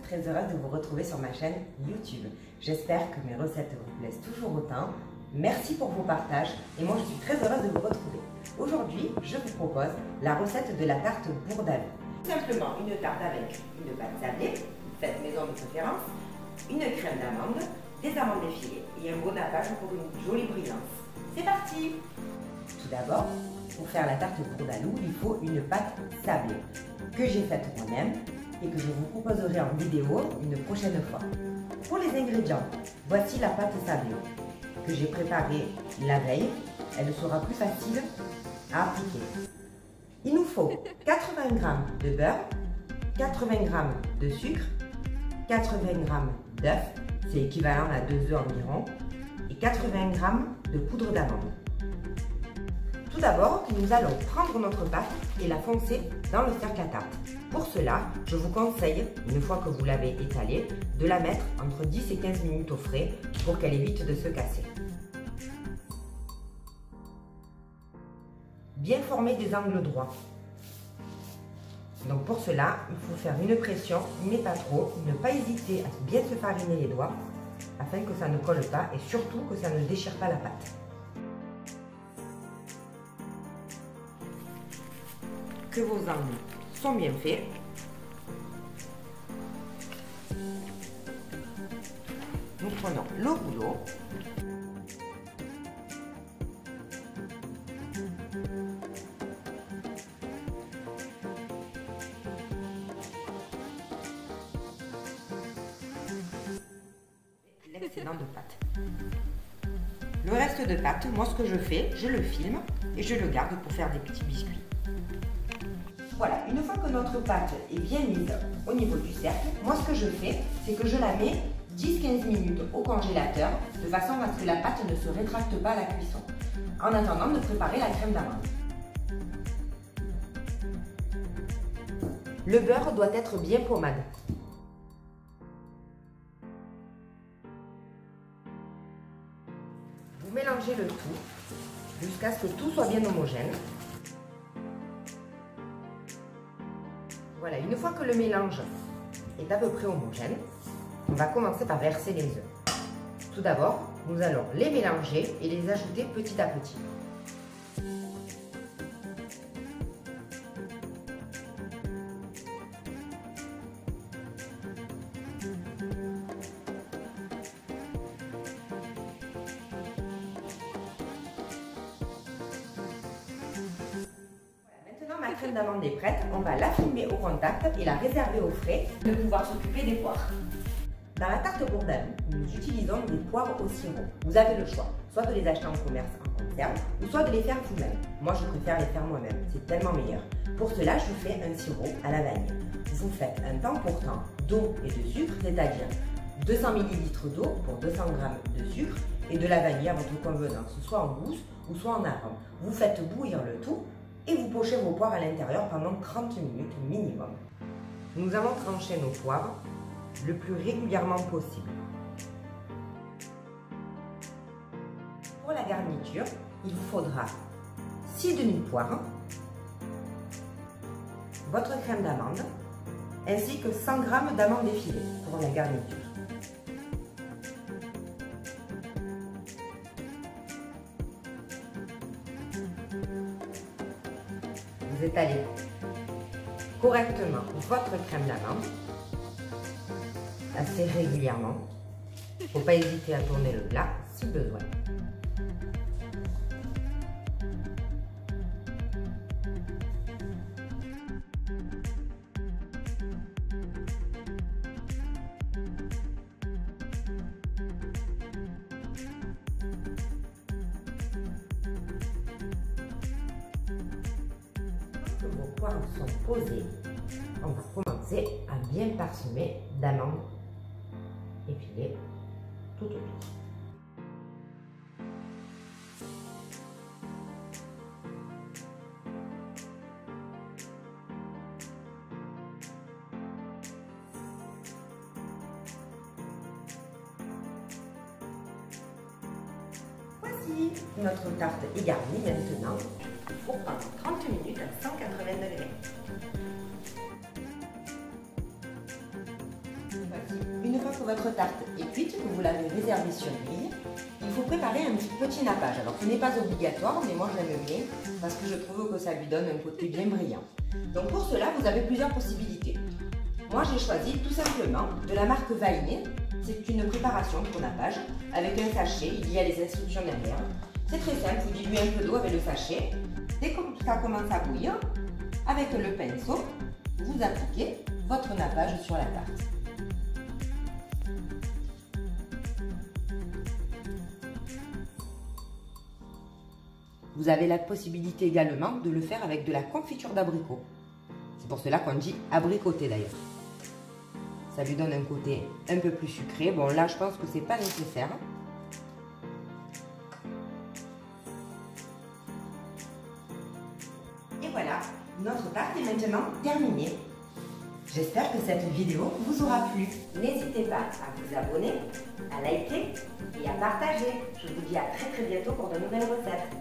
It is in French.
très heureuse de vous retrouver sur ma chaîne YouTube. J'espère que mes recettes vous plaisent toujours autant. Merci pour vos partages et moi je suis très heureuse de vous retrouver. Aujourd'hui, je vous propose la recette de la tarte bourdaloue. Tout simplement une tarte avec une pâte sablée, faite maison de préférence, une crème d'amande, des amandes effilées et un bon nappage pour une jolie brillance. C'est parti! Tout d'abord, pour faire la tarte bourdaloue, il faut une pâte sablée que j'ai faite moi-même et que je vous proposerai en vidéo une prochaine fois. Pour les ingrédients, voici la pâte sablée que j'ai préparée la veille. Elle sera plus facile à appliquer. Il nous faut 80 g de beurre, 80 g de sucre, 80 g d'œuf, c'est équivalent à 2 œufs environ, et 80 g de poudre d'amande. Tout d'abord, nous allons prendre notre pâte et la foncer dans le cercle à tarte. Pour cela, je vous conseille, une fois que vous l'avez étalée, de la mettre entre 10 et 15 minutes au frais pour qu'elle évite de se casser. Bien former des angles droits. Donc pour cela, il faut faire une pression, mais pas trop, ne pas hésiter à bien se fariner les doigts afin que ça ne colle pas et surtout que ça ne déchire pas la pâte. Que vos angles sont bien faits. Nous prenons le rouleau. L'excédent de pâte. Le reste de pâte, moi ce que je fais, je le filme et je le garde pour faire des petits biscuits. Voilà, une fois que notre pâte est bien mise au niveau du cercle, moi ce que je fais, c'est que je la mets 10-15 minutes au congélateur de façon à ce que la pâte ne se rétracte pas à la cuisson, en attendant de préparer la crème d'amande. Le beurre doit être bien pommade. Vous mélangez le tout jusqu'à ce que tout soit bien homogène. Voilà, une fois que le mélange est à peu près homogène, on va commencer par verser les œufs. Tout d'abord, nous allons les mélanger et les ajouter petit à petit. Ma crème d'amande est prête, on va la filmer au contact et la réserver au frais de pouvoir s'occuper des poires. Dans la tarte bourdaloue, nous utilisons des poires au sirop. Vous avez le choix, soit de les acheter en commerce en conserve, ou soit de les faire vous-même. Moi, je préfère les faire moi-même, c'est tellement meilleur. Pour cela, je fais un sirop à la vanille. Vous faites un temps pour temps d'eau et de sucre, c'est-à-dire 200 ml d'eau pour 200 g de sucre et de la vanille à votre convenance, soit en gousse ou soit en arôme. Vous faites bouillir le tout et vous pochez vos poires à l'intérieur pendant 30 minutes minimum. Nous allons trancher nos poires le plus régulièrement possible. Pour la garniture, il vous faudra 6 demi-poires, votre crème d'amande, ainsi que 100 g d'amandes effilées pour la garniture. Vous étalez correctement votre crème d'amande assez régulièrement. Il ne faut pas hésiter à tourner le plat si besoin. Que vos poires sont posées, on va commencer à bien parsemer d'amandes effilées tout autour. Voici notre tarte est garnie maintenant. Pour prendre 30 minutes à 180 degrés. une fois que votre tarte est cuite, que vous l'avez réservée sur grille, il faut préparer un petit nappage. Alors ce n'est pas obligatoire, mais moi j'aime bien parce que je trouve que ça lui donne un côté bien brillant. Donc pour cela, vous avez plusieurs possibilités. Moi j'ai choisi tout simplement de la marque Vahiné. C'est une préparation pour nappage avec un sachet, il y a les instructions derrière. C'est très simple, vous diluez un peu d'eau avec le sachet. Dès que ça commence à bouillir, avec le pinceau, vous appliquez votre nappage sur la tarte. Vous avez la possibilité également de le faire avec de la confiture d'abricot. C'est pour cela qu'on dit abricoté d'ailleurs. Ça lui donne un côté un peu plus sucré. Bon là je pense que c'est pas nécessaire. Et voilà, notre tarte est maintenant terminée. J'espère que cette vidéo vous aura plu. N'hésitez pas à vous abonner, à liker et à partager. Je vous dis à très bientôt pour de nouvelles recettes.